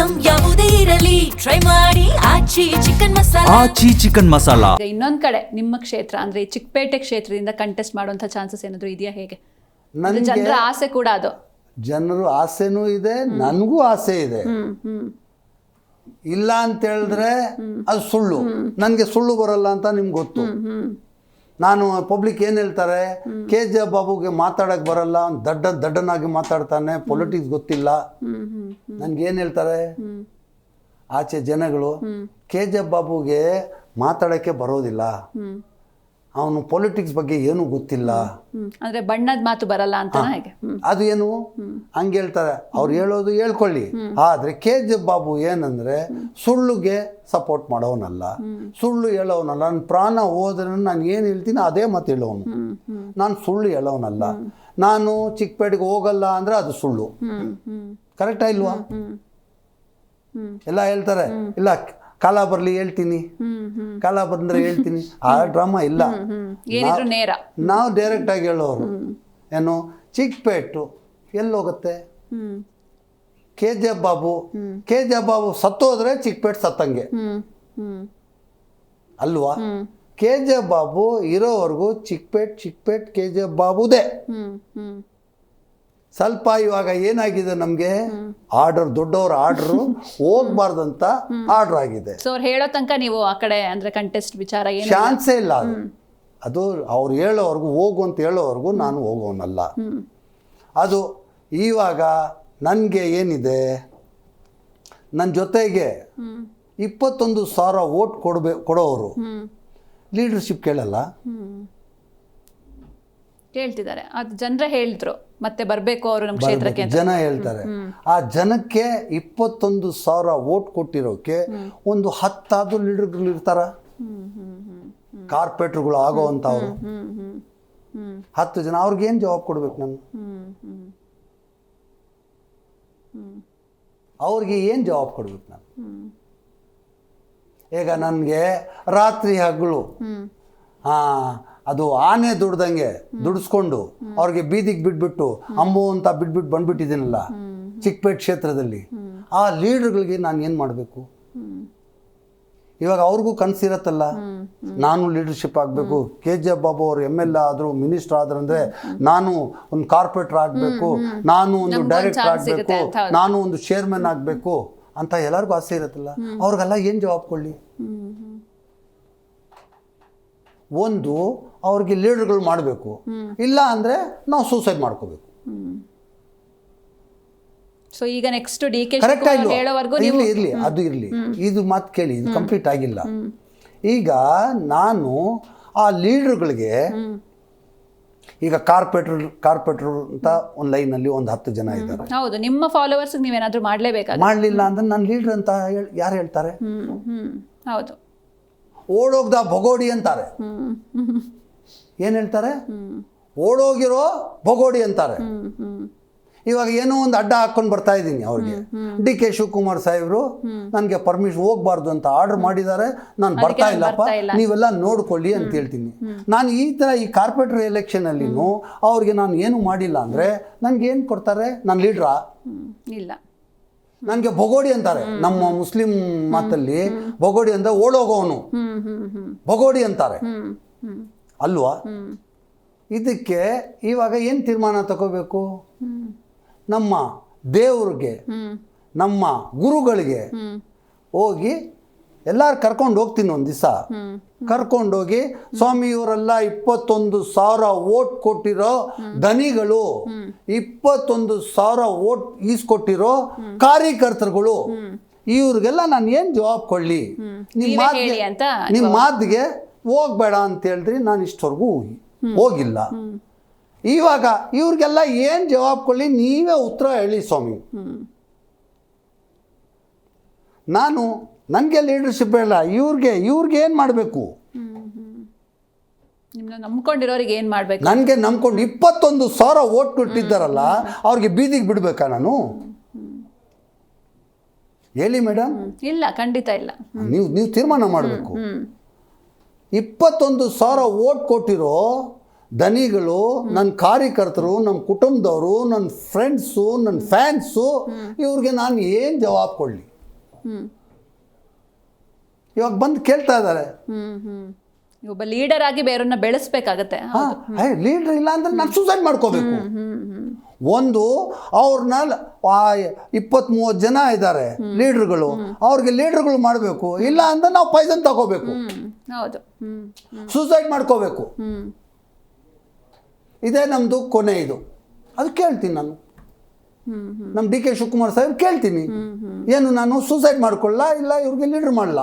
Item ಯಾವುದೇ ಇರಲಿ try ಮಾಡಿ ಆಚಿ ಚಿಕನ್ ಮಸಾಲಾ. ಆಚಿ ಚಿಕನ್ ಮಸಾಲಾ. ಇನ್ನೊಂದ್ ಕಡೆ ನಿಮ್ಮ ಕ್ಷೇತ್ರ ಅಂದ್ರೆ ಚಿಕ್ಕಪೇಟೆ ಕ್ಷೇತ್ರದಿಂದ ಕಂಟೆಸ್ಟ್ ಮಾಡುವಂತ ಚಾನ್ಸಸ್ ಏನಾದ್ರು ಇದೆಯಾ? ಹೇಗೆ ಜನರ ಆಸೆ ಕೂಡ ಅದು. ಜನರು ಆಸೆನೂ ಇದೆ, ನನಗೂ ಆಸೆ ಇದೆ. ಇಲ್ಲ ಅಂತ ಹೇಳಿದ್ರೆ ಅದು ಸುಳ್ಳು. ನನಗೆ ಸುಳ್ಳು ಬರಲ್ಲ ಅಂತ ನಿಮ್ಗೆ ಗೊತ್ತು. ನಾನು ಪಬ್ಲಿಕ್ ಏನು ಹೇಳ್ತಾರೆ, KG ಬಾಬುಗೆ ಮಾತಾಡಕ್ಕೆ ಬರಲ್ಲ, ದಡ್ಡನಾಗಿ ಮಾತಾಡ್ತಾನೆ, ಪೊಲಿಟಿಕ್ಸ್ ಗೊತ್ತಿಲ್ಲ. ನನಗೇನು ಹೇಳ್ತಾರೆ ಆಚೆ ಜನಗಳು, KG ಬಾಬುಗೆ ಮಾತಾಡೋಕ್ಕೆ ಬರೋದಿಲ್ಲ, ಅವನು ಪೊಲಿಟಿಕ್ಸ್ ಬಗ್ಗೆ ಏನೂ ಗೊತ್ತಿಲ್ಲ, ಅಂದ್ರೆ ಬಣ್ಣದ ಮಾತು ಬರಲ್ಲ ಅಂತ. ಅದು ಏನು ಹಂಗೆ ಹೇಳ್ತಾರೆ. ಅವ್ರು ಹೇಳೋದು ಹೇಳ್ಕೊಳ್ಳಿ. ಆದರೆ KG ಬಾಬು ಏನಂದರೆ ಸುಳ್ಳುಗೆ ಸಪೋರ್ಟ್ ಮಾಡೋನಲ್ಲ, ಸುಳ್ಳು ಹೇಳೋನಲ್ಲ. ನನ್ನ ಪ್ರಾಣ ಹೋದ್ರೆ ನಾನು ಏನು ಹೇಳ್ತೀನಿ ಅದೇ ಮಾತು ಹೇಳೋನು. ನಾನು ಸುಳ್ಳು ಹೇಳೋನಲ್ಲ. ನಾನು ಚಿಕ್ಕಪೇಟೆಗೆ ಹೋಗಲ್ಲ ಅಂದರೆ ಅದು ಸುಳ್ಳು. ಕರೆಕ್ಟಾ ಇಲ್ವಾ? ಎಲ್ಲ ಹೇಳ್ತಾರೆ ಇಲ್ಲ ಕಾಲ ಬರಲಿ ಹೇಳ್ತೀನಿ, ಕಾಲ ಬಂದರೆ ಹೇಳ್ತೀನಿ. ಆ ಡ್ರಾಮಾ ಇಲ್ಲ. ನಾವು ಡೈರೆಕ್ಟಾಗಿ ಹೇಳೋರು. ಏನು ಚಿಕ್ಕಪೇಟು ಎಲ್ಲೋಗುತ್ತೆ? KG ಬಾಬು ಸತ್ತೋದ್ರೆ ಚಿಕ್ಕಪೇಟೆ ಸತ್ತಂಗೆ ಅಲ್ವಾ? KG ಬಾಬು ಇರೋವರೆಗೂ ಚಿಕ್ಕಪೇಟೆ KG ಬಾಬುದೇ. ಸ್ವಲ್ಪ ಇವಾಗ ಏನಾಗಿದೆ, ನಮಗೆ ಆರ್ಡರ್, ದೊಡ್ಡವರ ಆರ್ಡರ್ ಹೋಗ್ಬಾರ್ದಂತ ಆರ್ಡರ್ ಆಗಿದೆ. ಸೊ ಅವ್ರು ಹೇಳೋ ತನಕ ನೀವು ಆ ಕಡೆ ಅಂದ್ರೆ ಕಂಟೆಸ್ಟ್ ವಿಚಾರ ಚಾನ್ಸೇ ಇಲ್ಲ. ಅದು ಅವ್ರು ಹೇಳೋವರೆಗೂ, ಹೋಗು ಅಂತ ಹೇಳೋವರೆಗೂ ನಾನು ಹೋಗೋನಲ್ಲ. ಅದು ಇವಾಗ ನನಗೆ ಏನಿದೆ, ನನ್ನ ಜೊತೆಗೆ 21,000 ವೋಟ್ ಕೊಡೋರು ಲೀಡರ್ಶಿಪ್ ಕೇಳಲ್ಲ. ಕೇಳ್ತಿದ್ದಾರೆ. ಅದು ಜನರೇ ಹೇಳಿದ್ರು ಮತ್ತೆ ಬರಬೇಕು ಅವರು ನಮ್ಮ ಕ್ಷೇತ್ರಕ್ಕೆ ಅಂತ. ಜನ ಹೇಳ್ತಾರೆ. ಆ ಜನಕ್ಕೆ 21,000 ವೋಟ್ ಕೊಟ್ಟಿರೋಕೆ ಒಂದು 10 ಲೀಡರ್ಗಳು ಇರ್ತಾರ, ಕಾರ್ಪೊರೇಟರ್ಗಳು ಆಗೋವಂಥವ್ರು 10 ಜನ. ಅವ್ರಿಗೇನು ಜವಾಬ್ ಕೊಡ್ಬೇಕು ನಾನು? ಅವ್ರಿಗೆ ಏನು ಜವಾಬ್ ಕೊಡ್ಬೇಕು ನಾನು? ಈಗ ನನಗೆ ರಾತ್ರಿ ಹಗಲು ಅದು ಆನೆ ದುಡ್ದಂಗೆ ದುಡಿಸ್ಕೊಂಡು ಅವ್ರಿಗೆ ಬೀದಿಗೆ ಬಿಟ್ಬಿಟ್ಟು ಅಮ್ಮು ಅಂತ ಬಿಟ್ಬಿಟ್ಟು ಬಂದ್ಬಿಟ್ಟಿದ್ದೀನಲ್ಲ ಚಿಕ್ಕಪೇಟೆ ಕ್ಷೇತ್ರದಲ್ಲಿ, ಆ ಲೀಡರ್ಗಳಿಗೆ ನಾನು ಏನು ಮಾಡಬೇಕು? ಇವಾಗ ಅವ್ರಿಗೂ ಕನಸಿರತ್ತಲ್ಲ, ನಾನು ಲೀಡರ್ಶಿಪ್ ಆಗಬೇಕು. KG ಬಾಬು ಅವರು MLA ಆದರು, ಮಿನಿಸ್ಟರ್ ಆದ್ರು ಅಂದರೆ ನಾನು ಒಂದು ಕಾರ್ಪೊರೇಟರ್ ಆಗಬೇಕು, ನಾನು ಒಂದು ಡೈರೆಕ್ಟರ್ ಆಗಬೇಕು, ನಾನು ಒಂದು ಚೇರ್ಮನ್ ಆಗಬೇಕು ಅಂತ ಎಲ್ಲರಿಗೂ ಆಸೆ ಇರತ್ತಲ್ಲ. ಅವ್ರಿಗೆಲ್ಲ ಏನು ಜವಾಬ್ ಕೊಡಲಿ? ಒಂದು ಅವ್ರಿಗೆ ಲೀಡರ್ಗಳು ಮಾಡಬೇಕು, ಇಲ್ಲ ಅಂದರೆ ನಾವು ಸೂಸೈಡ್ ಮಾಡ್ಕೋಬೇಕು. ಸೊ ಈಗ ನೆಕ್ಸ್ಟ್ DK ಹೇಳೋವರೆಗೂ ಇರಲಿ, ಅದು ಇರಲಿ. ಇದು ಮಾತು ಕೇಳಿ, ಇದು ಕಂಪ್ಲೀಟ್ ಆಗಿಲ್ಲ. ಈಗ ನಾನು ಆ ಲೀಡರ್ಗಳಿಗೆ, ಈಗ ಕಾರ್ಪೊರೇಟರ್ ಅಂತ ಒಂದು ಲೈನಲ್ಲಿ ಒಂದು 10 ಜನ ಇದ್ದಾರೆ. ಹೌದು, ನಿಮ್ಮ ಫಾಲೋವರ್ಸ್ ನೀವೇನಾದ್ರೂ ಮಾಡಲೇಬೇಕು. ಮಾಡಲಿಲ್ಲ ಅಂದ್ರೆ ನಾನು ಲೀಡರ್ ಅಂತ ಯಾರು ಹೇಳ್ತಾರೆ? ಹೌದು, ಓಡೋಗ್ದ ಭಗೋಡಿ ಅಂತಾರೆ. ಏನು ಹೇಳ್ತಾರೆ? ಓಡೋಗಿರೋ ಭಗೋಡಿ ಅಂತಾರೆ. ಇವಾಗ ಏನೋ ಒಂದು ಅಡ್ಡ ಹಾಕ್ಕೊಂಡು ಬರ್ತಾ ಇದ್ದೀನಿ ಅವ್ರಿಗೆ. DK ಶಿವಕುಮಾರ್ ಸಾಹೇಬರು ನನಗೆ ಪರ್ಮಿಷನ್ ಹೋಗ್ಬಾರ್ದು ಅಂತ ಆರ್ಡರ್ ಮಾಡಿದ್ದಾರೆ, ನಾನು ಬರ್ತಾ ಇಲ್ಲಪ್ಪ, ನೀವೆಲ್ಲ ನೋಡ್ಕೊಳ್ಳಿ ಅಂತ ಹೇಳ್ತೀನಿ. ನಾನು ಈ ಥರ ಈ ಕಾರ್ಪೊರೇಟರ್ ಎಲೆಕ್ಷನಲ್ಲಿನೂ ಅವ್ರಿಗೆ ನಾನು ಏನು ಮಾಡಿಲ್ಲ ಅಂದರೆ ನನಗೇನು ಕೊಡ್ತಾರೆ? ನಾನು ಲೀಡ್ರಾ? ಇಲ್ಲ, ನನಗೆ ಭಗೋಡಿ ಅಂತಾರೆ. ನಮ್ಮ ಮುಸ್ಲಿಂ ಮಾತಲ್ಲಿ ಭಗೋಡಿ ಅಂದರೆ ಓಡೋಗೋನು, ಭಗೋಡಿ ಅಂತಾರೆ ಅಲ್ವಾ? ಇದಕ್ಕೆ ಇವಾಗ ಏನು ತೀರ್ಮಾನ ತಗೋಬೇಕು? ನಮ್ಮ ದೇವ್ರಿಗೆ, ನಮ್ಮ ಗುರುಗಳಿಗೆ ಹೋಗಿ ಎಲ್ಲರೂ ಕರ್ಕೊಂಡು ಹೋಗ್ತೀನಿ. ಒಂದು ದಿವಸ ಕರ್ಕೊಂಡೋಗಿ, ಸ್ವಾಮಿ ಇವರೆಲ್ಲ 21,000 ವೋಟ್ ಕೊಟ್ಟಿರೋ ಧನಿಗಳು, 21,000 ವೋಟ್ ಈಸ್ಕೊಟ್ಟಿರೋ ಕಾರ್ಯಕರ್ತರುಗಳು, ಇವ್ರಿಗೆಲ್ಲ ನಾನು ಏನು ಜವಾಬ್ ಕೊಡಲಿ? ನಿಮ್ಮ ಮಾತಿಗೆ ಹೋಗ್ಬೇಡ ಅಂತ ಹೇಳಿದ್ರಿ, ನಾನು ಇಷ್ಟವರೆಗೂ ಹೋಗಿಲ್ಲ. ಇವಾಗ ಇವ್ರಿಗೆಲ್ಲ ಏನು ಜವಾಬ್ ಕೊಡಲಿ? ನೀವೇ ಉತ್ತರ ಹೇಳಿ ಸ್ವಾಮಿ. ನನಗೆ ಲೀಡರ್ಶಿಪ್ ಇಲ್ಲ, ಇವ್ರಿಗೆ ಏನು ಮಾಡಬೇಕು? ನಂಬ್ಕೊಂಡಿರೋರಿಗೆ ಏನು ಮಾಡಬೇಕು? ನನಗೆ ನಂಬ್ಕೊಂಡು 21,000 ವೋಟ್ ಕೊಟ್ಟಿದ್ದಾರಲ್ಲ, ಅವ್ರಿಗೆ ಬೀದಿಗೆ ಬಿಡಬೇಕಾ ನಾನು? ಹೇಳಿ ಮೇಡಮ್. ಇಲ್ಲ, ಖಂಡಿತ ಇಲ್ಲ. ನೀವು ತೀರ್ಮಾನ ಮಾಡಬೇಕು. 21,000 ವೋಟ್ ಕೊಟ್ಟಿರೋ ಧನಿಗಳು, ನನ್ನ ಕಾರ್ಯಕರ್ತರು, ನಮ್ಮ ಕುಟುಂಬದವರು, ನನ್ನ ಫ್ರೆಂಡ್ಸು, ನನ್ನ ಫ್ಯಾನ್ಸು, ಇವ್ರಿಗೆ ನಾನು ಏನು ಜವಾಬ್ ಕೊಡಲಿ? ಇವಾಗ ಬಂದು ಕೇಳ್ತಾ ಇದ್ದಾರೆ. ಒಬ್ಬ ಲೀಡರ್ ಆಗಿ ಬೇರೆಯವ್ರನ್ನ ಬೆಳೆಸ್ಬೇಕಾಗತ್ತೆ. ಲೀಡರ್ ಇಲ್ಲ ಅಂದ್ರೆ ನಾನು ಸೂಸೈಡ್ ಮಾಡ್ಕೋಬೇಕು. ಒಂದು ಅವ್ರನ್ನ 20-30 ಜನ ಇದ್ದಾರೆ ಲೀಡರ್ಗಳು, ಅವ್ರಿಗೆ ಲೀಡರ್ಗಳು ಮಾಡಬೇಕು. ಇಲ್ಲ ಅಂದ್ರೆ ನಾವು ಪಾಯ್ಸನ್ ತಗೋಬೇಕು, ಹೌದು, ಸೂಸೈಡ್ ಮಾಡ್ಕೋಬೇಕು. ಇದೇ ನಮ್ಮದು ಕೊನೆ. ಇದು ಅದು ಕೇಳ್ತೀನಿ ನಾನು ನಮ್ಮ ಡಿ ಕೆ ಶಿವಕುಮಾರ್ ಸಾಹೇಬ್ ಕೇಳ್ತೀನಿ, ಏನು ನಾನು ಸೂಸೈಡ್ ಮಾಡ್ಕೊಳ್ಳ ಇಲ್ಲ ಇವ್ರಿಗೆ ಲೀಡರ್ ಮಾಡಲ್ಲ.